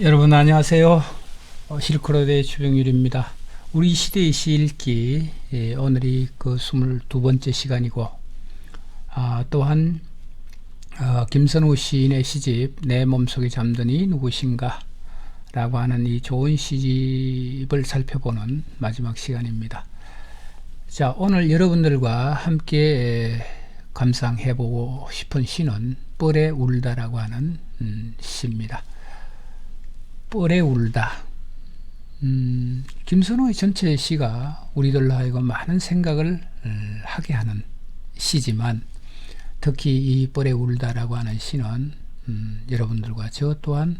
여러분 안녕하세요. 실크로드의 주병률입니다. 우리 시대의 시읽기, 오늘이 그 22번째 시간이고, 또한 김선우 시인의 시집 내 몸속에 잠든 이 누구신가 라고 하는 이 좋은 시집을 살펴보는 마지막 시간입니다. 자, 오늘 여러분들과 함께 감상해보고 싶은 시는 뻘에 울다라고 하는 시입니다. 뻘에 울다. 김선호의 전체 시가 우리들로 하여금 많은 생각을 하게 하는 시지만, 특히 이 뻘에 울다라고 하는 시는 여러분들과 저 또한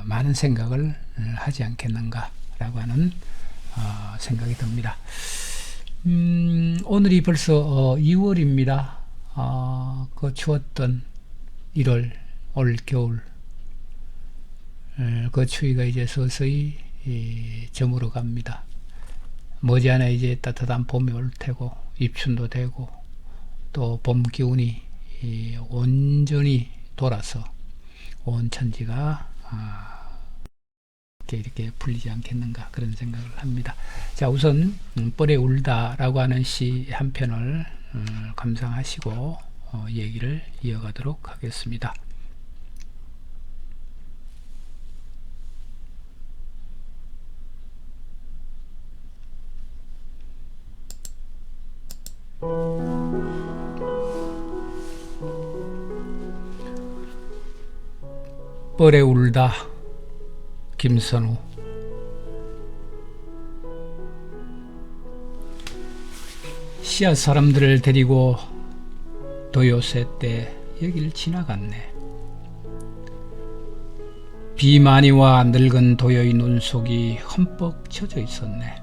많은 생각을 하지 않겠는가라고 하는 생각이 듭니다. 오늘이 벌써 2월입니다. 그 추웠던 1월, 올 겨울, 그 추위가 이제 서서히 저물어 갑니다. 머지않아 이제 따뜻한 봄이 올 테고, 입춘도 되고, 또 봄 기운이 온전히 돌아서 온 천지가 이렇게 풀리지 않겠는가, 그런 생각을 합니다. 자, 우선 뻘에 울다라고 하는 시 한 편을 감상하시고 얘기를 이어가도록 하겠습니다. 뻘에 울다, 김선우. 씨앗 사람들을 데리고 도요새 때 여길 지나갔네. 비 많이 와 늙은 도요의 눈속이 흠뻑 젖어 있었네.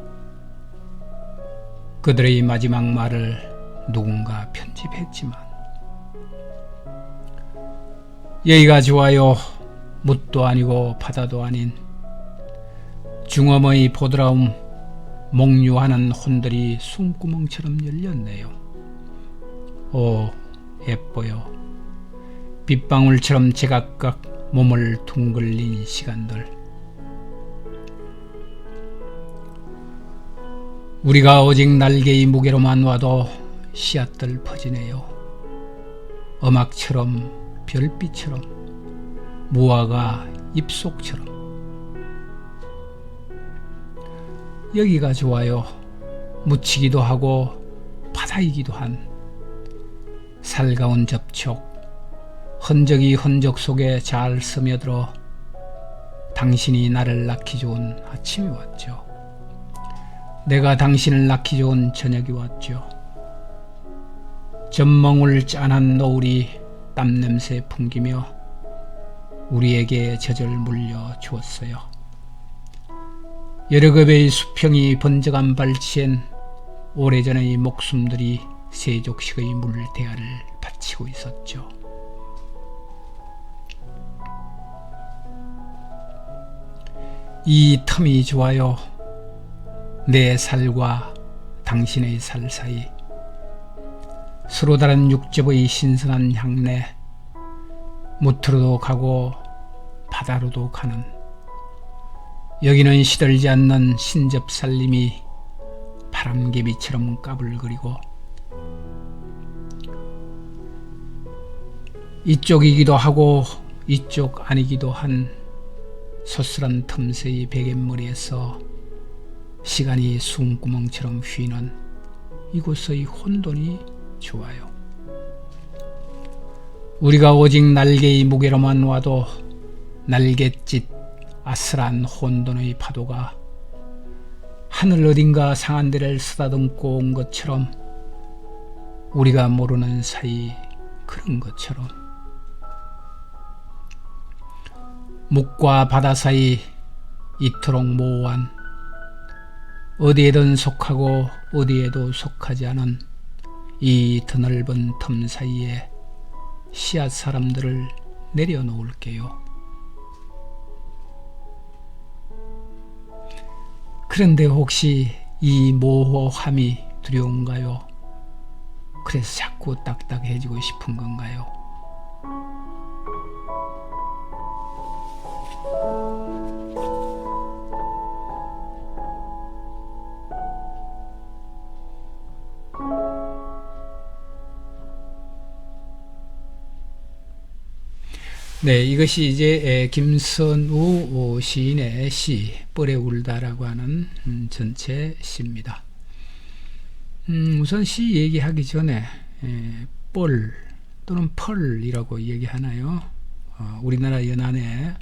그들의 마지막 말을 누군가 편집했지만, 여기가 좋아요, 묻도 아니고 바다도 아닌 중엄의 보드라움 목류하는 혼들이 숨구멍처럼 열렸네요. 오, 예뻐요. 빗방울처럼 제각각 몸을 둥글린 시간들. 우리가 오직 날개의 무게로만 와도 씨앗들 퍼지네요. 음악처럼, 별빛처럼, 무화과 잎속처럼. 여기가 좋아요. 묻히기도 하고 바다이기도 한 살가운 접촉, 흔적이 흔적 속에 잘 스며들어 당신이 나를 낳기 좋은 아침이 왔죠. 내가 당신을 낳기 좋은 저녁이 왔죠. 젖멍울 짠한 노을이 땀냄새 풍기며 우리에게 젖을 물려 주었어요. 여러 급의 수평이 번쩍한 발치엔 오래전의 목숨들이 세족식의 물대야를 바치고 있었죠. 이 틈이 좋아요. 내 살과 당신의 살 사이, 서로 다른 육즙의 신선한 향내, 무트로도 가고 바다로도 가는, 여기는 시들지 않는 신접 살림이 바람개비처럼 까불거리고, 이쪽이기도 하고 이쪽 아니기도 한 소스란 틈새의 베갯머리에서 시간이 숨구멍처럼 휘는 이곳의 혼돈이 좋아요. 우리가 오직 날개의 무게로만 와도 날갯짓 아슬한 혼돈의 파도가 하늘 어딘가 상한 데를 쓰다듬고 온 것처럼, 우리가 모르는 사이 그런 것처럼, 묵과 바다 사이 이토록 모호한, 어디에든 속하고 어디에도 속하지 않은 이 드넓은 틈 사이에 씨앗 사람들을 내려놓을게요. 그런데 혹시 이 모호함이 두려운가요? 그래서 자꾸 딱딱해지고 싶은 건가요? 네, 이것이 이제 김선우 시인의 시 뻘에 울다라고 하는 전체 시입니다. 우선 시 얘기하기 전에 뻘 또는 펄이라고 얘기하나요? 우리나라 연안에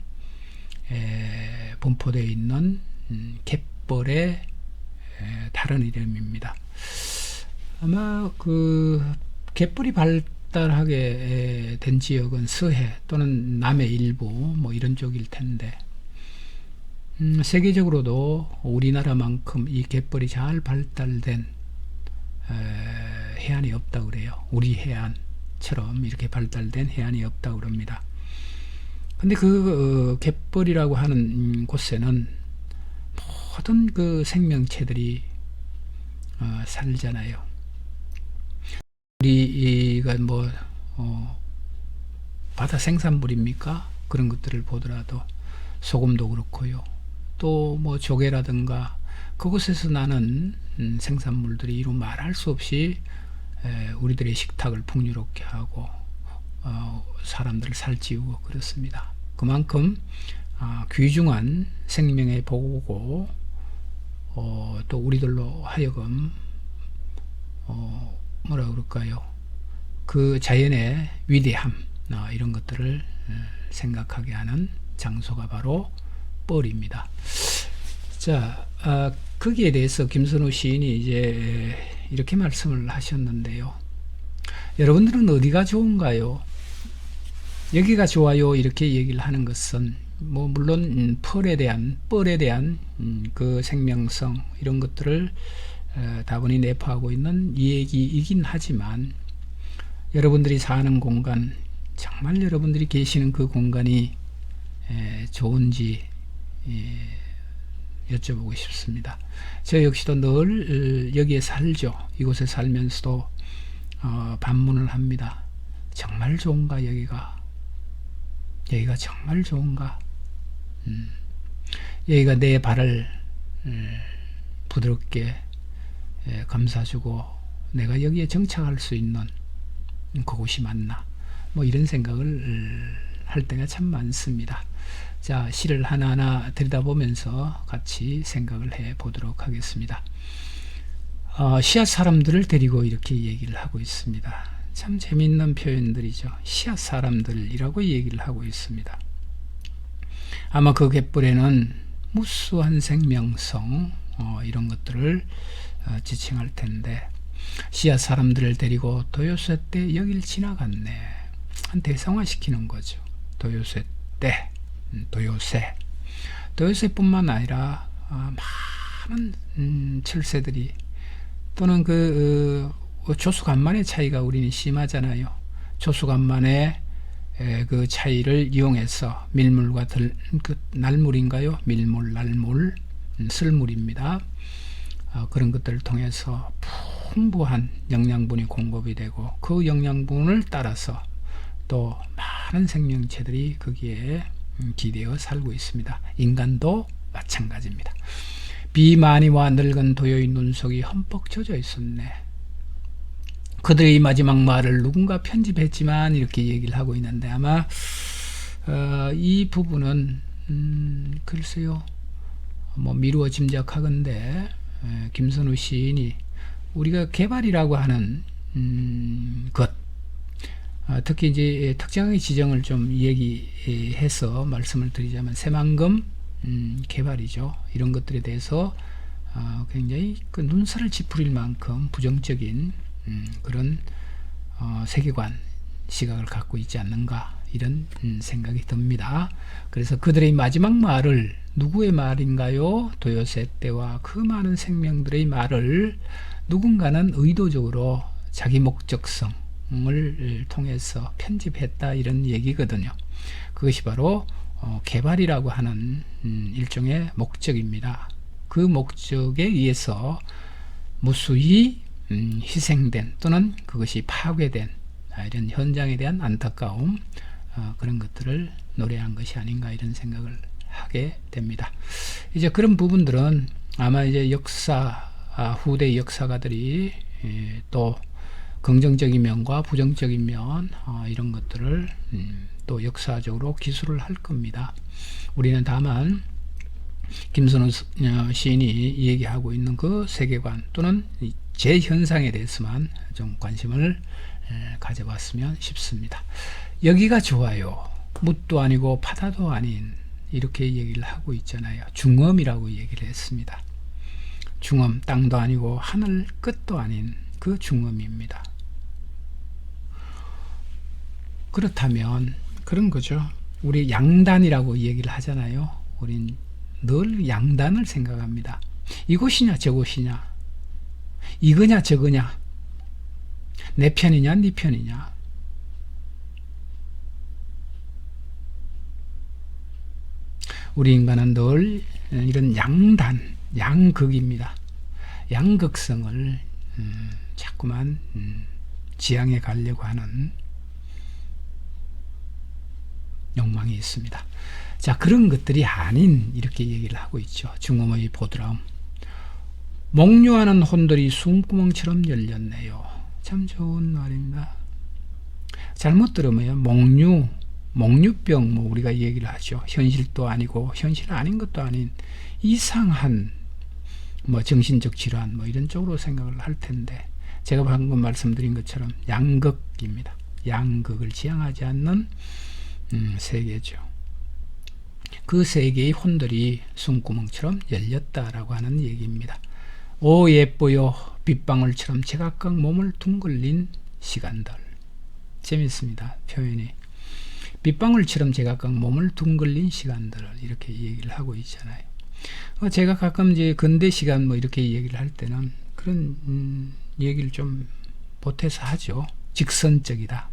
분포되어 있는 갯벌의 다른 이름입니다. 아마 그 갯벌이 발달하게 된 지역은 서해 또는 남해 일부 뭐 이런 쪽일 텐데 세계적으로도 우리나라만큼 이 갯벌이 잘 발달된 해안이 없다고 그래요. 우리 해안처럼 이렇게 발달된 해안이 없다고 그럽니다. 근데 그 갯벌이라고 하는 곳에는 모든 그 생명체들이 살잖아요. 우리가 뭐 바다 생산물입니까? 그런 것들을 보더라도 소금도 그렇고요. 또 뭐 조개라든가 그곳에서 나는 생산물들이 이루 말할 수 없이 우리들의 식탁을 풍요롭게 하고 사람들을 살찌우고 그렇습니다. 그만큼 귀중한 생명의 보고고 또 우리들로 하여금 뭐라 그럴까요? 그 자연의 위대함 이런 것들을 생각하게 하는 장소가 바로 뻘입니다. 자, 거기에 대해서 김선우 시인이 이제 이렇게 말씀을 하셨는데요. 여러분들은 어디가 좋은가요? 여기가 좋아요 이렇게 얘기를 하는 것은 뭐 물론 펄에 대한 그 생명성 이런 것들을 다분히 내포하고 있는 얘기이긴 하지만 여러분들이 사는 공간 정말 여러분들이 계시는 그 공간이 좋은지 여쭤보고 싶습니다. 저 역시도 늘 여기에 살죠. 이곳에 살면서도 반문을 합니다. 정말 좋은가 여기가 정말 좋은가 여기가 내 발을 부드럽게 감싸주고 내가 여기에 정착할 수 있는 그곳이 맞나 뭐 이런 생각을 할 때가 참 많습니다. 자, 시를 하나하나 들여다보면서 같이 생각을 해 보도록 하겠습니다. 씨앗 사람들을 데리고 이렇게 얘기를 하고 있습니다. 참 재미있는 표현들이죠. 씨앗 사람들이라고 얘기를 하고 있습니다. 아마 그 갯벌에는 무수한 생명성 이런 것들을 지칭할 텐데 씨앗 사람들을 데리고 도요새 때 여길 지나갔네. 한 대상화시키는 거죠. 도요새 때 도요새뿐만 아니라 많은 철새들이 또는 그 조수간만의 차이가 우리는 심하잖아요. 조수간만의 그 차이를 이용해서 밀물과 그 날물인가요? 밀물, 날물, 슬물입니다. 그런 것들을 통해서 풍부한 영양분이 공급이 되고 그 영양분을 따라서 또 많은 생명체들이 거기에 기대어 살고 있습니다. 인간도 마찬가지입니다. 비만이와 늙은 도요의 눈속이 흠뻑 젖어 있었네. 그들의 마지막 말을 누군가 편집했지만 이렇게 얘기를 하고 있는데 아마 이 부분은 글쎄요 뭐 미루어 짐작하건대 김선우 시인이 우리가 개발이라고 하는 것 특히 이제 특정의 지정을 좀 얘기해서 말씀을 드리자면 새만금 개발이죠. 이런 것들에 대해서 굉장히 그 눈살을 찌푸릴 만큼 부정적인 그런 세계관 시각을 갖고 있지 않는가 이런 생각이 듭니다. 그래서 그들의 마지막 말을 누구의 말인가요? 도요새 때와 그 많은 생명들의 말을 누군가는 의도적으로 자기 목적성을 통해서 편집했다 이런 얘기거든요. 그것이 바로 개발이라고 하는 일종의 목적입니다. 그 목적에 의해서 무수히 희생된 또는 그것이 파괴된 이런 현장에 대한 안타까움 그런 것들을 노래한 것이 아닌가 이런 생각을 하게 됩니다. 이제 그런 부분들은 아마 이제 후대 역사가들이 또 긍정적인 면과 부정적인 면 이런 것들을 또 역사적으로 기술을 할 겁니다. 우리는 다만 김선호 시인이 얘기하고 있는 그 세계관 또는 제 현상에 대해서만 좀 관심을 가져봤으면 싶습니다. 여기가 좋아요. 묻도 아니고 바다도 아닌 이렇게 얘기를 하고 있잖아요. 중엄이라고 얘기를 했습니다. 중엄, 땅도 아니고 하늘 끝도 아닌 그 중엄입니다. 그렇다면 그런 거죠. 우리 양단이라고 얘기를 하잖아요. 우린 늘 양단을 생각합니다. 이곳이냐 저곳이냐, 이거냐 저거냐, 내 편이냐 네 편이냐. 우리 인간은 늘 이런 양단, 양극입니다. 양극성을 자꾸만 지향해 가려고 하는 욕망이 있습니다. 자, 그런 것들이 아닌 이렇게 얘기를 하고 있죠. 중엄의 보드라움. 목류하는 혼들이 숨구멍처럼 열렸네요. 참 좋은 말입니다. 잘못 들으면 목류병 뭐 우리가 얘기를 하죠. 현실도 아니고 현실 아닌 것도 아닌 이상한 뭐 정신적 질환 뭐 이런 쪽으로 생각을 할 텐데, 제가 방금 말씀드린 것처럼 양극입니다. 양극을 지향하지 않는 세계죠. 그 세계의 혼들이 숨구멍처럼 열렸다라고 하는 얘기입니다. 오 예뻐요 빗방울처럼 제각각 몸을 둥글린 시간들. 재밌습니다. 표현이. 빗방울처럼 제각각 몸을 둥글린 시간들을 이렇게 얘기를 하고 있잖아요. 제가 가끔 이제 근대 시간 뭐 이렇게 얘기를 할 때는 그런 얘기를 좀 보태서 하죠. 직선적이다.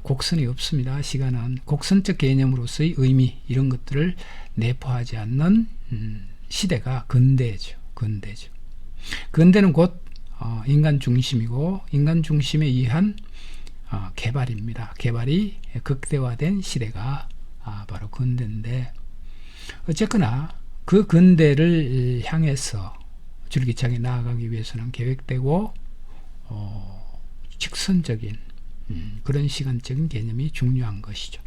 곡선이 없습니다. 시간은 곡선적 개념으로서의 의미 이런 것들을 내포하지 않는 시대가 근대죠. 근대는 곧 인간 중심이고 인간 중심에 의한 개발입니다. 개발이 극대화된 시대가 바로 근대인데, 어쨌거나 그 근대를 향해서 줄기차게 나아가기 위해서는 계획되고 직선적인 그런 시간적인 개념이 중요한 것이죠.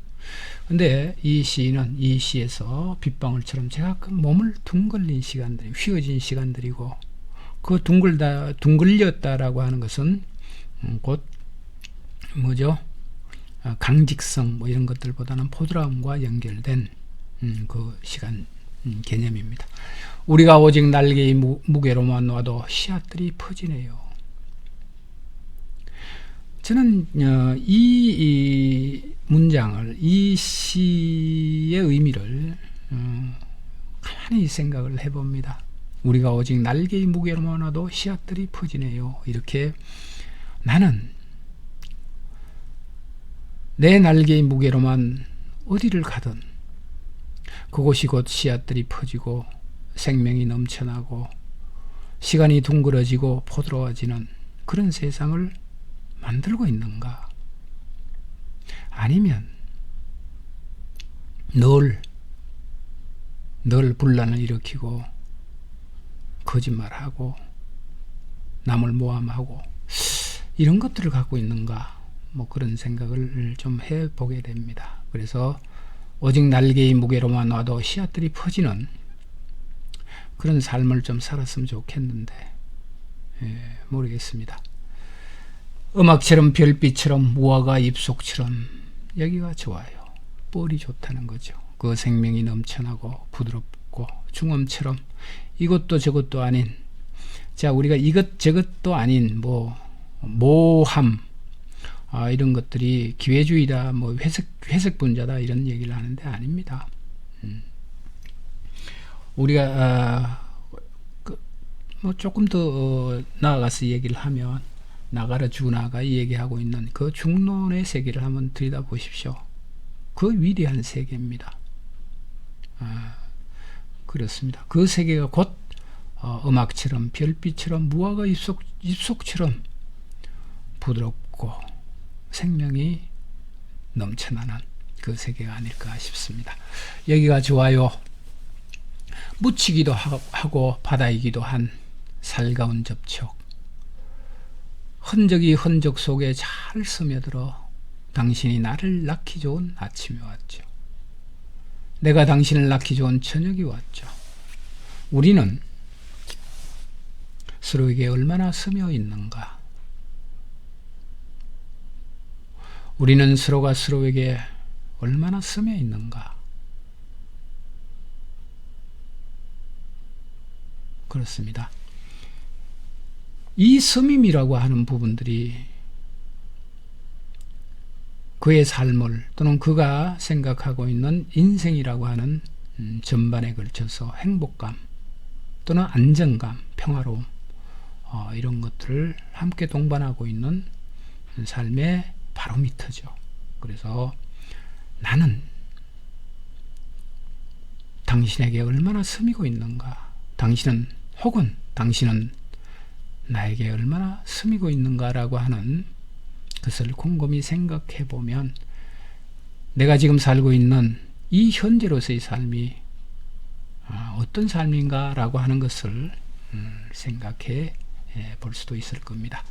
근데 이 시인은 이 시에서 빗방울처럼 제각각 몸을 둥글린 시간들이 휘어진 시간들이고, 그 둥글렸다라고 하는 것은 곧 뭐죠? 강직성 뭐 이런 것들보다는 포드라움과 연결된 그 시간 개념입니다. 우리가 오직 날개의 무게로만 놔도 씨앗들이 퍼지네요. 저는 이 문장을, 이 시의 의미를 가만히 생각을 해봅니다. 우리가 오직 날개의 무게로만 놔도 씨앗들이 퍼지네요. 이렇게 나는 내 날개의 무게로만 어디를 가든 그곳이 곧 씨앗들이 퍼지고 생명이 넘쳐나고 시간이 둥그러지고 포드러워지는 그런 세상을 만들고 있는가? 아니면 늘 분란을 일으키고 거짓말하고 남을 모함하고 이런 것들을 갖고 있는가? 뭐 그런 생각을 좀 해보게 됩니다. 그래서 오직 날개의 무게로만 놔도 씨앗들이 퍼지는 그런 삶을 좀 살았으면 좋겠는데 모르겠습니다. 음악처럼 별빛처럼 무화과 잎속처럼 여기가 좋아요. 뻘이 좋다는 거죠. 그 생명이 넘쳐나고 부드럽고 중엄처럼 이것도 저것도 아닌, 자 우리가 이것 저것도 아닌 뭐 모함 이런 것들이 기회주의다 뭐 회색 분자다 이런 얘기를 하는데 아닙니다. 우리가 뭐 조금 더 나아가서 얘기를 하면 나가라 주나가 얘기하고 있는 그 중론의 세계를 한번 들여다보십시오. 그 위대한 세계입니다. 그렇습니다. 그 세계가 곧 음악처럼 별빛처럼 무화과 잎속처럼 부드럽고 생명이 넘쳐나는 그 세계가 아닐까 싶습니다. 여기가 좋아요. 묻히기도 하고 바다이기도 한 살가운 접촉. 흔적이 흔적 속에 잘 스며들어 당신이 나를 낳기 좋은 아침이 왔죠. 내가 당신을 낳기 좋은 저녁이 왔죠. 우리는 서로에게 얼마나 스며 있는가? 우리는 서로가 서로에게 얼마나 스며 있는가? 그렇습니다. 이 스밈이라고 하는 부분들이 그의 삶을 또는 그가 생각하고 있는 인생이라고 하는 전반에 걸쳐서 행복감 또는 안정감, 평화로움 이런 것들을 함께 동반하고 있는 삶의 바로미터죠. 그래서 나는 당신에게 얼마나 스미고 있는가, 당신은 나에게 얼마나 스미고 있는가라고 하는 것을 곰곰이 생각해 보면 내가 지금 살고 있는 이 현재로서의 삶이 어떤 삶인가 라고 하는 것을 생각해 볼 수도 있을 겁니다.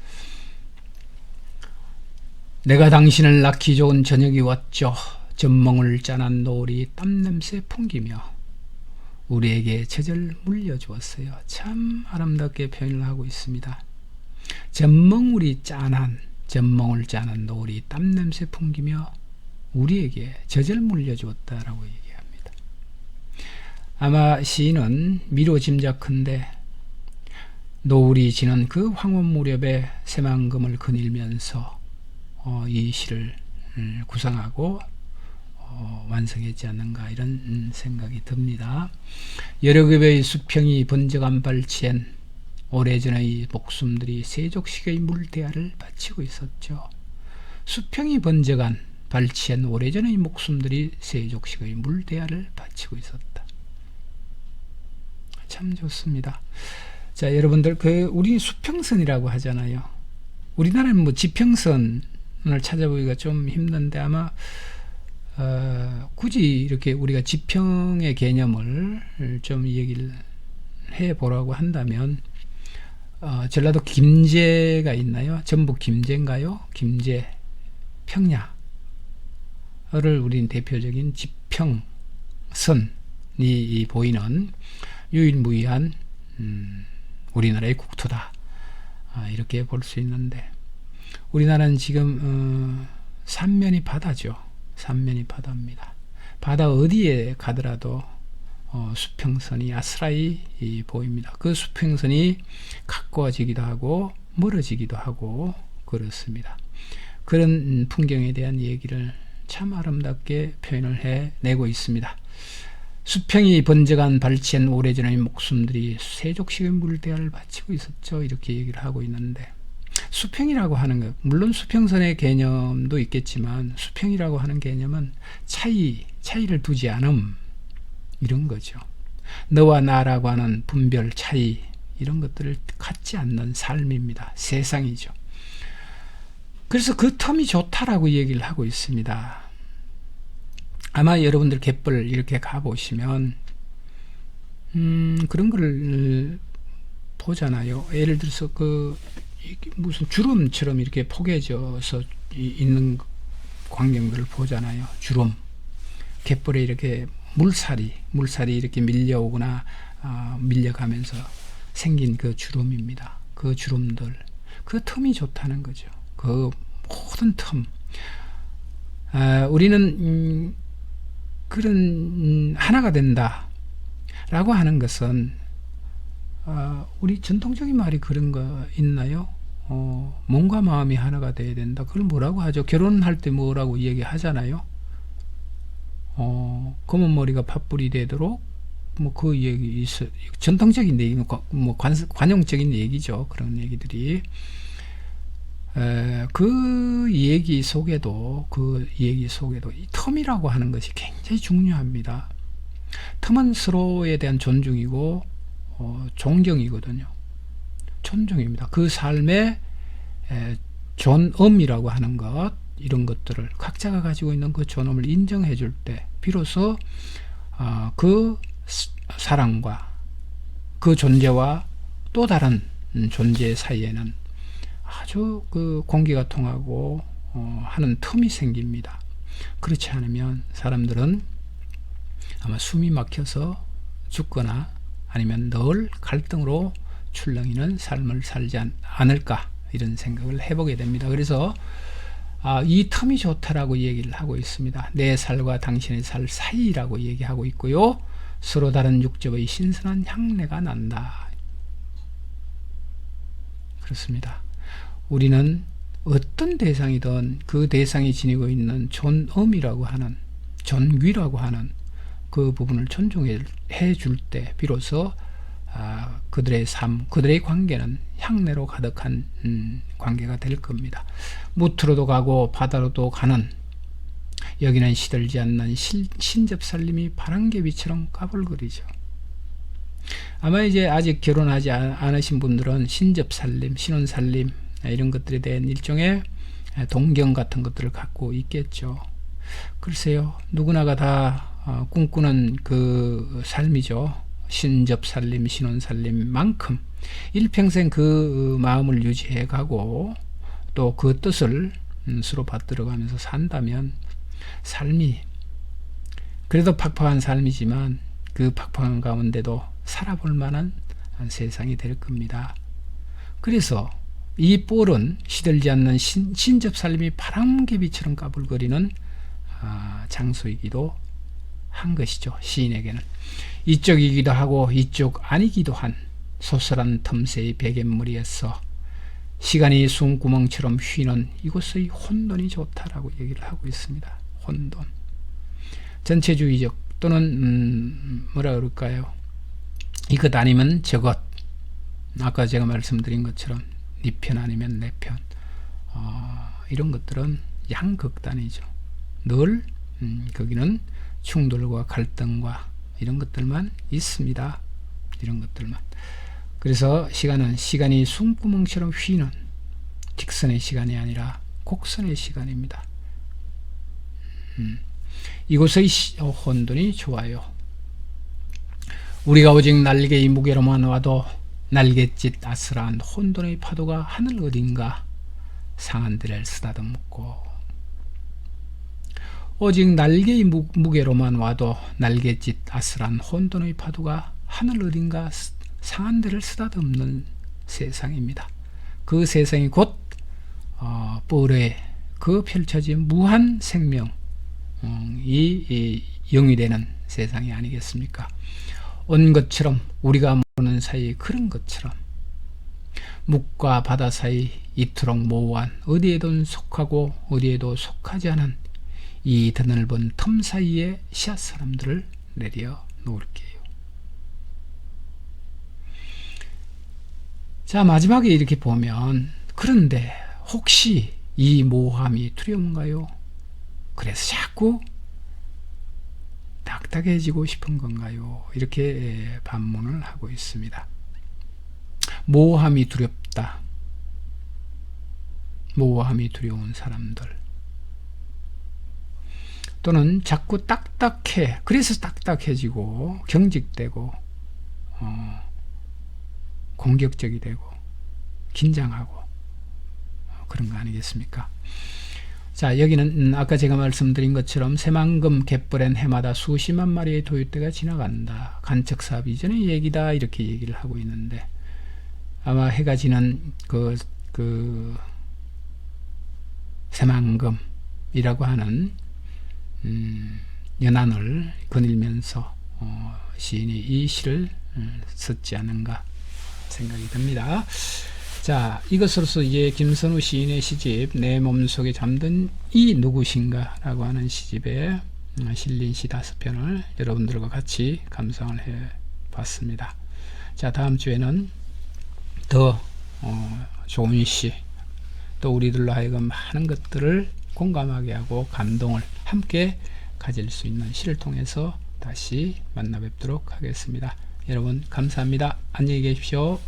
내가 당신을 낳기 좋은 저녁이 왔죠. 젖멍을 짠한 노을이 땀냄새 풍기며 우리에게 젖을 물려주었어요. 참 아름답게 표현을 하고 있습니다. 젖멍을 짠한 노을이 땀냄새 풍기며 우리에게 젖을 물려주었다라고 얘기합니다. 아마 시인은 미로 짐작컨대 노을이 지는 그 황혼 무렵에 새만금을 거닐면서 이 시를 구상하고 완성했지 않는가 이런 생각이 듭니다. 여러 급의 수평이 번쩍한 발치엔 오래전의 목숨들이 세족식의 물대야를 바치고 있었죠. 수평이 번쩍한 발치엔 오래전의 목숨들이 세족식의 물대야를 바치고 있었다. 참 좋습니다. 자, 여러분들 우리 수평선이라고 하잖아요. 우리나라는 뭐 지평선을 찾아보기가 좀 힘든데 아마 굳이 이렇게 우리가 지평의 개념을 좀 얘기를 해보라고 한다면 전라도 김제가 있나요? 전북 김제인가요? 김제, 평야를 우린 대표적인 지평선이 보이는 유일무이한 우리나라의 국토다 이렇게 볼 수 있는데 우리나라는 지금 삼면이 바다죠. 삼면이 바다입니다. 바다 어디에 가더라도 수평선이 아스라이 보입니다. 그 수평선이 가까워지기도 하고 멀어지기도 하고 그렇습니다. 그런 풍경에 대한 얘기를 참 아름답게 표현을 해내고 있습니다. 수평이 번쩍한 발치엔 오래전의 목숨들이 세족식의 물대야를 바치고 있었죠. 이렇게 얘기를 하고 있는데 수평이라고 하는 것, 물론 수평선의 개념도 있겠지만 수평이라고 하는 개념은 차이를 두지 않음 이런 거죠. 너와 나라고 하는 분별, 차이 이런 것들을 갖지 않는 삶입니다. 세상이죠. 그래서 그 텀이 좋다라고 얘기를 하고 있습니다. 아마 여러분들 갯벌 이렇게 가보시면 그런 거를 보잖아요. 예를 들어서 무슨 주름처럼 이렇게 포개져서 있는 광경들을 보잖아요. 주름. 갯벌에 이렇게 물살이 이렇게 밀려오거나 밀려가면서 생긴 그 주름입니다. 그 주름들. 그 틈이 좋다는 거죠. 그 모든 틈. 우리는 그런 하나가 된다 라고 하는 것은 우리 전통적인 말이 그런 거 있나요? 몸과 마음이 하나가 돼야 된다. 그걸 뭐라고 하죠? 결혼할 때 뭐라고 얘기하잖아요. 검은 머리가 팥불이 되도록 뭐 그 얘기 있어. 전통적인 얘기, 뭐 관용적인 얘기죠. 그런 얘기들이. 그 얘기 속에도 이 텀이라고 하는 것이 굉장히 중요합니다. 텀은 서로에 대한 존중이고 존경이거든요. 존중입니다. 그 삶의 존엄이라고 하는 것 이런 것들을 각자가 가지고 있는 그 존엄을 인정해 줄 때 비로소 그 사랑과 그 존재와 또 다른 존재 사이에는 아주 그 공기가 통하고 하는 틈이 생깁니다. 그렇지 않으면 사람들은 아마 숨이 막혀서 죽거나 아니면 늘 갈등으로 출렁이는 삶을 살지 않을까 이런 생각을 해보게 됩니다. 그래서 이 틈이 좋다라고 얘기를 하고 있습니다. 내 살과 당신의 살 사이라고 얘기하고 있고요. 서로 다른 육즙의 신선한 향내가 난다. 그렇습니다. 우리는 어떤 대상이든 그 대상이 지니고 있는 존엄이라고 하는, 존귀라고 하는 그 부분을 존중해 줄 때 비로소 그들의 삶, 그들의 관계는 향내로 가득한 관계가 될 겁니다. 무트로도 가고 바다로도 가는, 여기는 시들지 않는 신접살림이 바람개비처럼 까불거리죠. 아마 이제 아직 결혼하지 않으신 분들은 신접살림, 신혼살림 이런 것들에 대한 일종의 동경 같은 것들을 갖고 있겠죠. 글쎄요, 누구나가 다 꿈꾸는 그 삶이죠. 신접살림, 신혼살림만큼 일평생 그 마음을 유지해 가고 또 그 뜻을 서로 받들어가면서 산다면 삶이 그래도 팍팍한 삶이지만 그 팍팍한 가운데도 살아볼 만한 세상이 될 겁니다. 그래서 이 뻘은 시들지 않는 신접살림이 바람개비처럼 까불거리는 장소이기도 한 것이죠. 시인에게는 이쪽이기도 하고 이쪽 아니기도 한 소설한 틈새의 베갯머리에서 시간이 숨구멍처럼 휘는 이곳의 혼돈이 좋다라고 얘기를 하고 있습니다. 혼돈, 전체주의적 또는 뭐라 그럴까요? 이것 아니면 저것, 아까 제가 말씀드린 것처럼 네 편 아니면 내 편, 이런 것들은 양극단이죠. 늘 거기는 충돌과 갈등과 이런 것들만 있습니다. 이런 것들만. 그래서 시간이 숨구멍처럼 휘는 직선의 시간이 아니라 곡선의 시간입니다. 이곳의 혼돈이 좋아요. 우리가 오직 날개의 무게로만 와도 날갯짓 아슬한 혼돈의 파도가 하늘 어딘가 상한 데를 쓰다듬고, 오직 날개의 무게로만 와도 날갯짓 아슬한 혼돈의 파도가 하늘 어딘가 상한 데를 쓰다듬는 세상입니다. 그 세상이 곧 뻘에 그 펼쳐진 무한 생명이 영위되는 세상이 아니겠습니까? 온 것처럼 우리가 모르는 사이 그런 것처럼 묵과 바다 사이 이토록 모호한, 어디에도 속하고 어디에도 속하지 않은 이 드넓은 틈 사이에 씨앗 사람들을 내려 놓을게요. 자, 마지막에 이렇게 보면, 그런데 혹시 이 모함이 두려운가요? 그래서 자꾸 딱딱해지고 싶은 건가요? 이렇게 반문을 하고 있습니다. 모함이 두렵다. 모함이 두려운 사람들, 또는 자꾸 딱딱해, 그래서 딱딱해지고 경직되고 공격적이 되고 긴장하고 그런 거 아니겠습니까? 자, 여기는 아까 제가 말씀드린 것처럼 새만금 갯벌엔 해마다 수십만 마리의 도요새가 지나간다. 간척사업 이전의 얘기다, 이렇게 얘기를 하고 있는데, 아마 해가 지는 그 새만금이라고 하는 연안을 거닐면서 시인이 이 시를 썼지 않은가 생각이 듭니다. 자, 이것으로서 이제 김선우 시인의 시집 내 몸속에 잠든 이 누구신가 라고 하는 시집에 실린 시 5편을 여러분들과 같이 감상을 해 봤습니다. 자, 다음 주에는 더 좋은 시, 또 우리들로 하여금 많은 것들을 공감하게 하고 감동을 함께 가질 수 있는 시를 통해서 다시 만나 뵙도록 하겠습니다. 여러분 감사합니다. 안녕히 계십시오.